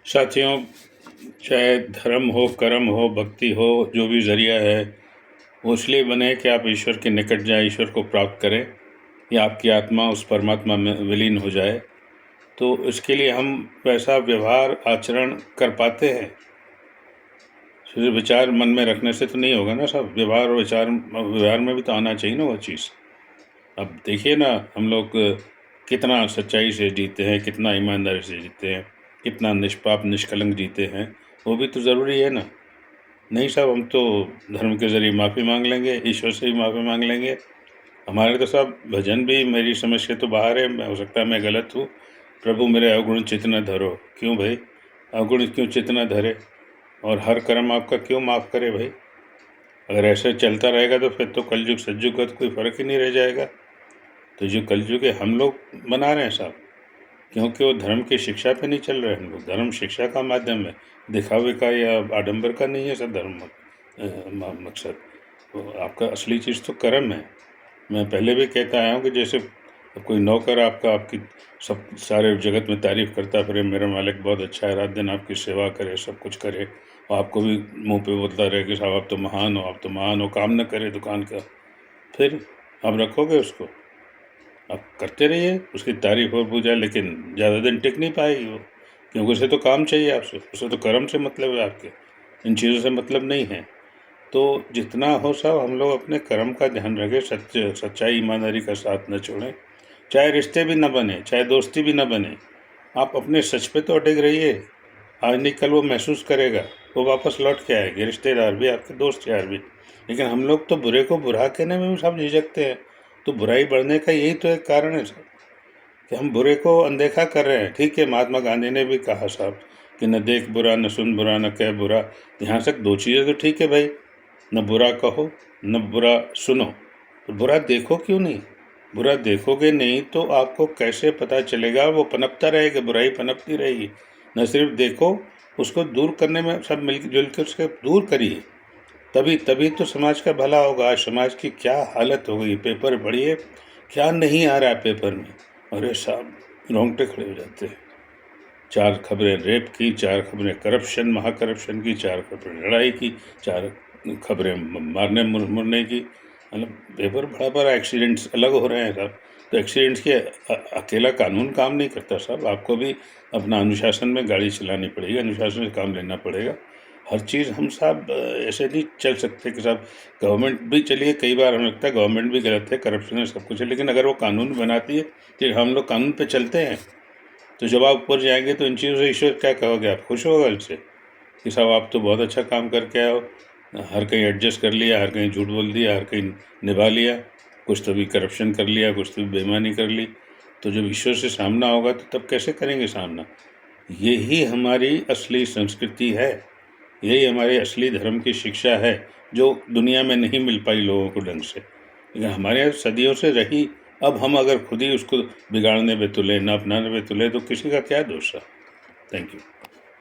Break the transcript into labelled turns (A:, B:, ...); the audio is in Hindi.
A: साथियों, चाहे धर्म हो, कर्म हो, भक्ति हो, जो भी ज़रिया है वो इसलिए बने कि आप ईश्वर के निकट जाएं, ईश्वर को प्राप्त करें या आपकी आत्मा उस परमात्मा में विलीन हो जाए। तो इसके लिए हम वैसा व्यवहार आचरण कर पाते हैं। सिर्फ विचार मन में रखने से तो नहीं होगा ना साहब, व्यवहार और व्यवहार में भी तो आना चाहिए ना वो चीज़। अब देखिए ना, हम लोग कितना सच्चाई से जीते हैं, कितना ईमानदारी से जीते हैं, कितना निष्पाप निष्कलंक जीते हैं, वो भी तो ज़रूरी है ना। नहीं साहब, हम तो धर्म के ज़रिए माफ़ी मांग लेंगे, ईश्वर से भी माफ़ी मांग लेंगे। हमारे तो साहब भजन भी मेरी समझ से तो बाहर है, हो सकता है मैं गलत हूँ। प्रभु मेरे अवगुण चित्त न धरो। क्यों भाई, अवगुण क्यों चित्त न धरे, और हर कर्म आपका क्यों माफ़ करे भाई? अगर ऐसे चलता रहेगा तो फिर तो कलयुग सतयुग का तो कोई फ़र्क ही नहीं रह जाएगा। तो जो कलयुग है हम लोग बना रहे हैं साहब, क्योंकि वो धर्म की शिक्षा पे नहीं चल रहे हैं हम लोग। धर्म शिक्षा का माध्यम है, दिखावे का या आडंबर का नहीं है सब धर्म मकसद। तो आपका असली चीज़ तो कर्म है। मैं पहले भी कहता आया हूँ कि जैसे कोई नौकर आपकी सब सारे जगत में तारीफ़ करता फिरे, मेरा मालिक बहुत अच्छा है, रात दिन आपकी सेवा करे, सब कुछ करे, और आपको भी मुंह पे बोलता रहे कि साहब आप तो महान हो, आप तो महान हो, काम न करे दुकान का, फिर आप रखोगे उसको? आप करते रहिए उसकी तारीफ़ और पूजा, लेकिन ज़्यादा दिन टिक नहीं पाएगी वो, क्योंकि उसे तो काम चाहिए आपसे, उसे तो कर्म से मतलब है आपके, इन चीज़ों से मतलब नहीं है। तो जितना हो सब हम लोग अपने कर्म का ध्यान रखें, सच्चाई ईमानदारी का साथ न छोड़ें। चाहे रिश्ते भी न बने, चाहे दोस्ती भी न बने, आप अपने सच पे तो अटक रहिए। आज नहीं कल वो महसूस करेगा, वो वापस लौट के आएगी, रिश्तेदार भी आपके, दोस्त यार भी। लेकिन हम लोग तो बुरे को बुरा कहने में भी सब झिझकते हैं। तो बुराई बढ़ने का यही तो एक कारण है साहब, कि हम बुरे को अनदेखा कर रहे हैं। ठीक है, महात्मा गांधी ने भी कहा साहब कि न देख बुरा, न सुन बुरा, न कह बुरा। यहाँ तक दो चीज़ें तो ठीक है भाई, न बुरा कहो न बुरा सुनो, तो बुरा देखो क्यों नहीं? बुरा देखोगे नहीं तो आपको कैसे पता चलेगा? वो पनपता रहेगा, बुराई पनपती रहेगी। न सिर्फ देखो, उसको दूर करने में सब मिल जुल के उसके दूर करिए, तभी तभी तो समाज का भला होगा। आज समाज की क्या हालत हो गई, पेपर पढ़िए, क्या नहीं आ रहा है पेपर में। अरे साहब, रोंगटे खड़े हो जाते हैं। 4 खबरें रेप की, 4 खबरें करप्शन, महाकरप्शन की, 4 खबरें लड़ाई की, 4 खबरें मारने मुरने की। मतलब पेपर बड़ा बड़ा, एक्सीडेंट्स अलग हो रहे हैं साहब। तो एक्सीडेंट्स के अकेला कानून काम नहीं करता साहब, आपको भी अपना अनुशासन में गाड़ी चलानी पड़ेगी, अनुशासन से काम लेना पड़ेगा। हर चीज़ हम साहब ऐसे नहीं चल सकते कि साहब गवर्नमेंट भी, चलिए कई बार हमें लगता है गवर्नमेंट भी गलत है, करप्शन है, सब कुछ है, लेकिन अगर वो कानून बनाती है तो हम लोग कानून पे चलते हैं। तो जब आप ऊपर जाएंगे तो इन चीज़ों से ईश्वर क्या कहोगे? आप खुश होगा इससे कि साहब आप तो बहुत अच्छा काम करके आए हो, हर कहीं एडजस्ट कर लिया, हर कहीं झूठ बोल दिया, हर कहीं निभा लिया, कुछ तो भी करप्शन कर लिया, कुछ तो भी बेईमानी कर ली। तो जब ईश्वर से सामना होगा तो तब कैसे करेंगे सामना? यही हमारी असली संस्कृति है, यही हमारे असली धर्म की शिक्षा है, जो दुनिया में नहीं मिल पाई लोगों को ढंग से, लेकिन हमारे यहाँ सदियों से रही। अब हम अगर खुद ही उसको बिगाड़ने पे तुले, ना अपनाने पे तुले, तो किसी का क्या दोष है? Thank you.